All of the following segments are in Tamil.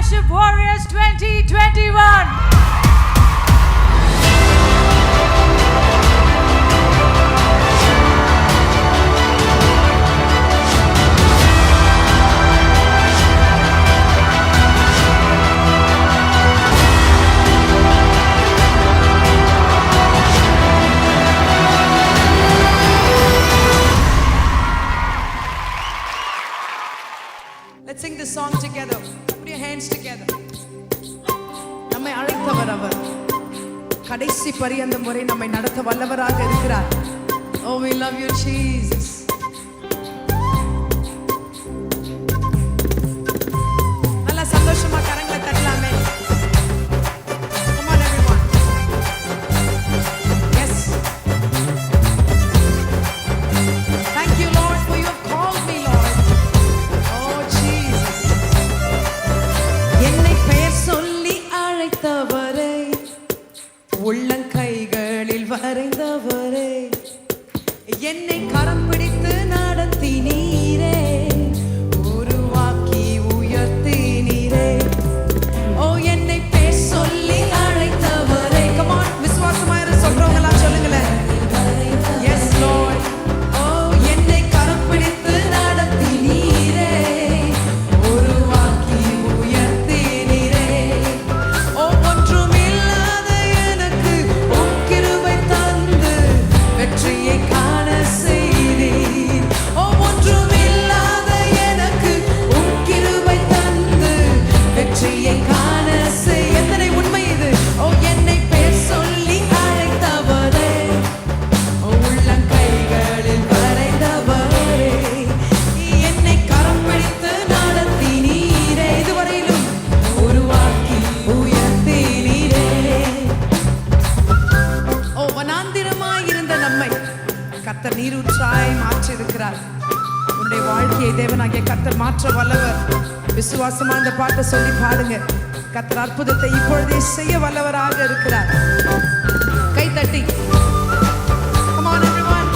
Worship Warriors 2021. Let's sing this song together. Put your hands together. நம்மை அழைத்தவர் அவர். கடைசி பரியந்தம் வரை நம்மை நடத்த வல்லவராக இருக்கிறார். Oh, we love you, Jesus. நல்ல சந்தோஷமா கரங்களை தட்டலாமே. Come on everyone. Yes. Thank you Lord for you have called me Lord. உள்ளங்கைகளில் வரைந்தவரே என்னை கரம் பிடித்து நடத்தினீரே உருவாக்கி உயர்த்தினீரே ஓ என்னை பேர் சொல்லி அழைத்தவரே come on விசுவாசமாயிரு சொல்றவங்க எல்லாம் சொல்லுங்களேன் yes lord ஓ என்னை கரம் பிடித்து நடத்தினீரே உருவாக்கி உயர்த்தினீரே ஓ ஒன்றும் வெற்றியை காண செய்தீர் ஓ ஒன்றும் இல்லாத எனக்கு உம் கிருபை தந்து வெற்றியை காண செய் எத்தனை உண்மை இது ஓ என்னை பேர் சொல்லி அழைத்தவரே உள்ளங்கைகளில் வரைந்தவரே என்னை கரம் பிடித்து நடத்தினீரே இதுவரையிலும் உருவாக்கி உயர்த்தினீரே ஓ வனாந்திரமாய் நம்மை கர்த்தர் நீரூற்றாய் மாற்றி இருக்கிறார் உன்னுடைய வாழ்க்கையை தேவனாகிய கர்த்தர் மாற்ற வல்லவர் விசுவாசமா இந்த பாட்டை சொல்லி பாடுங்க கர்த்தர் அற்புதத்தை இப்பொழுதே செய்ய வல்லவராக இருக்கிறார் கை தட்டி Come on everyone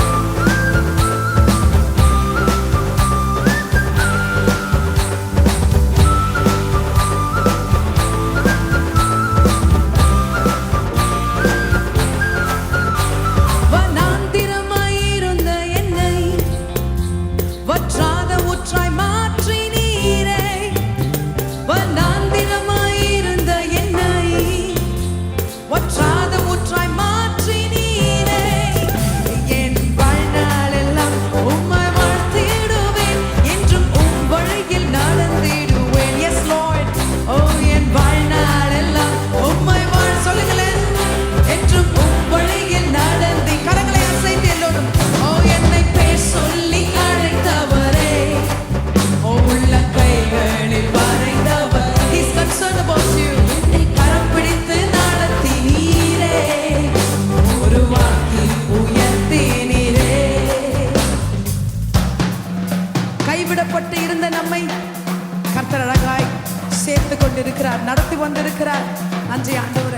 கைவிடப்பட்டு இருந்த நம்மை கர்த்தர் அழகாய் சேர்த்து கொண்டிருக்கிறார் நடத்தி வந்திருக்கிறார் நன்றி ஆண்டவரே